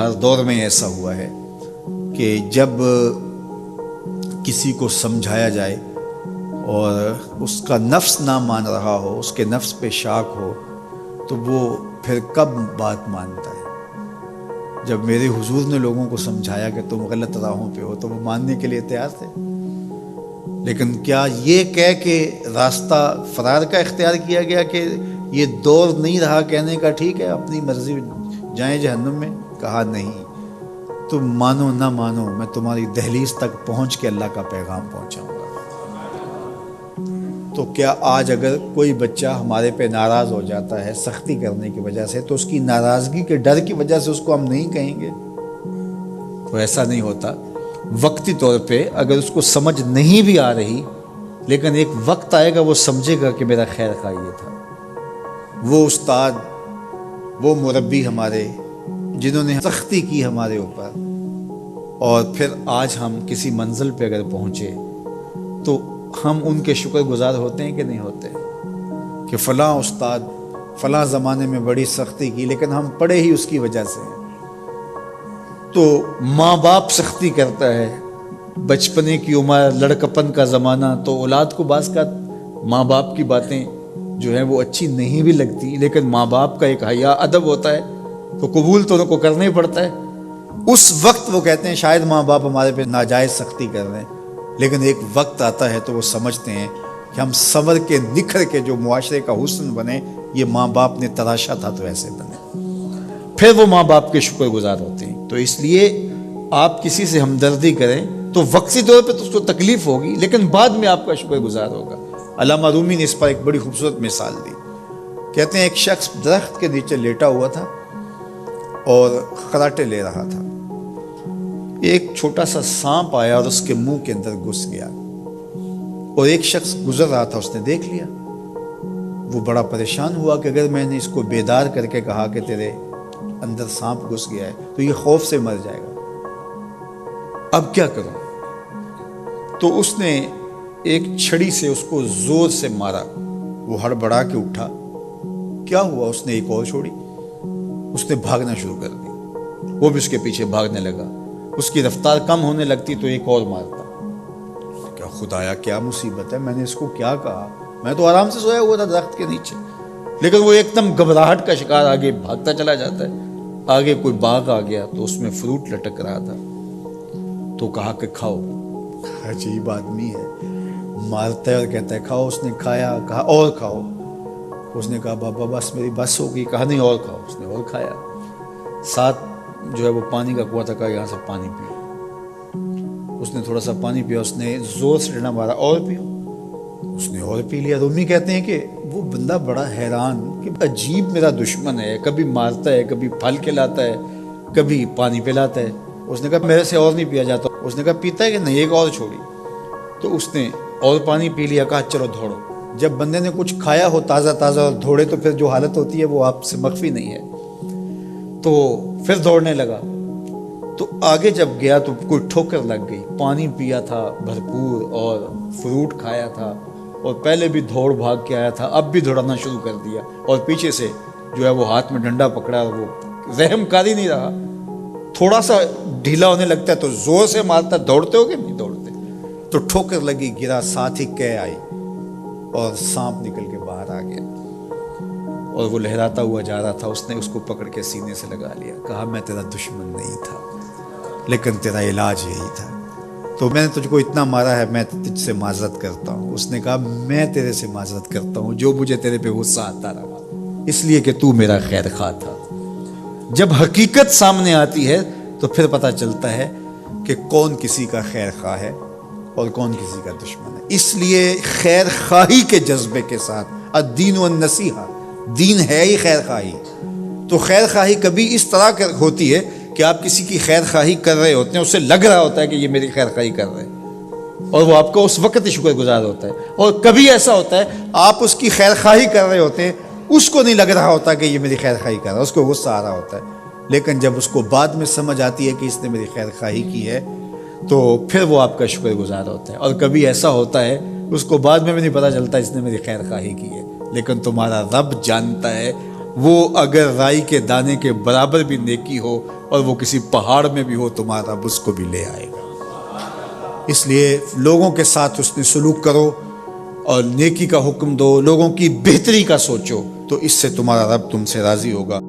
ہر دور میں ایسا ہوا ہے کہ جب کسی کو سمجھایا جائے اور اس کا نفس نہ مان رہا ہو، اس کے نفس پہ شاک ہو، تو وہ پھر کب بات مانتا ہے؟ جب میرے حضور نے لوگوں کو سمجھایا کہ تم غلط راہوں پہ ہو تو وہ ماننے کے لیے تیار تھے، لیکن کیا یہ کہہ کے راستہ فرار کا اختیار کیا گیا کہ یہ دور نہیں رہا کہنے کا ٹھیک ہے اپنی مرضی جائیں جہنم میں؟ کہا نہیں، تم مانو نہ مانو میں تمہاری دہلیز تک پہنچ کے اللہ کا پیغام پہنچاؤں گا۔ تو کیا آج اگر کوئی بچہ ہمارے پہ ناراض ہو جاتا ہے سختی کرنے کی وجہ سے، تو اس کی ناراضگی کے ڈر کی وجہ سے اس کو ہم نہیں کہیں گے؟ تو ایسا نہیں ہوتا۔ وقتی طور پہ اگر اس کو سمجھ نہیں بھی آ رہی، لیکن ایک وقت آئے گا وہ سمجھے گا کہ میرا خیر خواہ یہ تھا۔ وہ استاد، وہ مربی ہمارے جنہوں نے سختی کی ہمارے اوپر، اور پھر آج ہم کسی منزل پہ اگر پہنچے تو ہم ان کے شکر گزار ہوتے ہیں کہ نہیں ہوتے؟ کہ فلاں استاد فلاں زمانے میں بڑی سختی کی، لیکن ہم پڑھے ہی اس کی وجہ سے ہیں۔ تو ماں باپ سختی کرتا ہے، بچپنے کی عمر، لڑکپن کا زمانہ، تو اولاد کو بعض کا ماں باپ کی باتیں جو ہیں وہ اچھی نہیں بھی لگتی، لیکن ماں باپ کا ایک حیا ادب ہوتا ہے تو قبول تو ان کو کرنا ہی پڑتا ہے۔ اس وقت وہ کہتے ہیں شاید ماں باپ ہمارے پہ ناجائز سختی کر رہے ہیں، لیکن ایک وقت آتا ہے تو وہ سمجھتے ہیں کہ ہم سنور کے نکھر کے جو معاشرے کا حسن بنے، یہ ماں باپ نے تراشا تھا تو ایسے بنے، پھر وہ ماں باپ کے شکر گزار ہوتے ہیں۔ تو اس لیے آپ کسی سے ہمدردی کریں تو وقتی طور پہ تو اس کو تکلیف ہوگی، لیکن بعد میں آپ کا شکر گزار ہوگا۔ علامہ رومی نے اس پر ایک بڑی خوبصورت مثال دی۔ کہتے ہیں ایک شخص درخت کے نیچے لیٹا ہوا تھا اور خراٹے لے رہا تھا۔ ایک چھوٹا سا سانپ آیا اور اس کے منہ کے اندر گھس گیا، اور ایک شخص گزر رہا تھا، اس نے دیکھ لیا۔ وہ بڑا پریشان ہوا کہ اگر میں نے اس کو بیدار کر کے کہا کہ تیرے اندر سانپ گھس گیا ہے تو یہ خوف سے مر جائے گا، اب کیا کروں؟ تو اس نے ایک چھڑی سے اس کو زور سے مارا، وہ ہڑبڑا کے اٹھا۔ کیا ہوا؟ اس نے ایک اور چھوڑی، اس نے بھاگنا شروع کر دی، وہ بھی اس کے پیچھے بھاگنے لگا۔ اس کی رفتار کم ہونے لگتی تو ایک اور مارتا۔ کیا خدایا کیا مصیبت ہے، میں نے اس کو کیا کہا؟ میں تو آرام سے سویا ہوا تھا درخت کے نیچے، لیکن وہ ایک دم گھبراہٹ کا شکار آگے بھاگتا چلا جاتا ہے۔ آگے کوئی باغ آ گیا تو اس میں فروٹ لٹک رہا تھا، تو کہا کہ کھاؤ۔ عجیب آدمی ہے، مارتا ہے اور کہتا ہے کھاؤ۔ اس نے کھایا، کہا اور کھاؤ۔ اس نے کہا بابا بس میری بس ہو گئی، کہا نہیں اور کھاؤ۔ اس نے اور کھایا۔ ساتھ جو ہے وہ پانی کا کنواں تھا، کہا یہاں سے پانی پیو۔ اس نے تھوڑا سا پانی پیا، اس نے زور سے ڈنڈا مارا، اور پیو۔ اس نے اور پی لیا۔ رومی کہتے ہیں کہ وہ بندہ بڑا حیران کہ عجیب میرا دشمن ہے، کبھی مارتا ہے، کبھی پھل کھلاتا ہے، کبھی پانی پلاتا ہے۔ اس نے کہا میرے سے اور نہیں پیا جاتا۔ اس نے کہا پیتا ہے کہ نہیں، ایک اور چھوڑی۔ تو اس نے اور پانی پی لیا، کہا چلو دوڑو۔ جب بندے نے کچھ کھایا ہو تازہ تازہ اور دوڑے تو پھر جو حالت ہوتی ہے وہ آپ سے مخفی نہیں ہے۔ تو پھر دوڑنے لگا، تو آگے جب گیا تو کوئی ٹھوکر لگ گئی۔ پانی پیا تھا بھرپور اور فروٹ کھایا تھا، اور پہلے بھی دوڑ بھاگ کے آیا تھا، اب بھی دوڑنا شروع کر دیا، اور پیچھے سے جو ہے وہ ہاتھ میں ڈنڈا پکڑا، اور وہ رحم کاری نہیں رہا۔ تھوڑا سا ڈھیلا ہونے لگتا ہے تو زور سے مارتا۔ دوڑتے ہو کہ نہیں دوڑتے؟ تو ٹھوکر لگی، گرا، ساتھ ہی کہہ آئی اور سانپ نکل کے باہر آ گیا، اور وہ لہراتا ہوا جا رہا تھا۔ اس نے اس کو پکڑ کے سینے سے لگا لیا، کہا میں تیرا دشمن نہیں تھا، لیکن تیرا علاج یہی تھا، تو میں نے تجھ کو اتنا مارا ہے، میں تجھ سے معذرت کرتا ہوں۔ اس نے کہا میں تیرے سے معذرت کرتا ہوں جو مجھے تیرے پہ غصہ آتا رہا، اس لیے کہ تو میرا خیر خواہ تھا۔ جب حقیقت سامنے آتی ہے تو پھر پتہ چلتا ہے کہ کون کسی کا خیر خواہ ہے اور کون کسی کا دشمن ہے۔ اس لیے خیر خواہی کے جذبے کے ساتھ، الدین والنصیحہ، دین ہے ہی خیر خواہی۔ تو خیر خواہی کبھی اس طرح ہوتی ہے کہ آپ کسی کی خیر خواہی کر رہے ہوتے ہیں، اسے لگ رہا ہوتا ہے کہ یہ میری خیر خواہی کر رہے ہیں، اور وہ آپ کا اس وقت ہی شکر گزار ہوتا ہے۔ اور کبھی ایسا ہوتا ہے آپ اس کی خیر خواہی کر رہے ہوتے ہیں، اس کو نہیں لگ رہا ہوتا کہ یہ میری خیر خواہی کر رہا ہے، اس کو غصہ آ رہا ہوتا ہے، لیکن جب اس کو بعد میں سمجھ آتی ہے کہ اس نے میری خیر خواہی کی ہے تو پھر وہ آپ کا شکر گزار ہوتا ہے۔ اور کبھی ایسا ہوتا ہے اس کو بعد میں بھی نہیں پتہ چلتا اس نے میری خیر خواہی کی ہے، لیکن تمہارا رب جانتا ہے وہ اگر رائی کے دانے کے برابر بھی نیکی ہو اور وہ کسی پہاڑ میں بھی ہو تمہارا رب اس کو بھی لے آئے گا۔ اس لیے لوگوں کے ساتھ حسن سلوک کرو اور نیکی کا حکم دو، لوگوں کی بہتری کا سوچو، تو اس سے تمہارا رب تم سے راضی ہوگا۔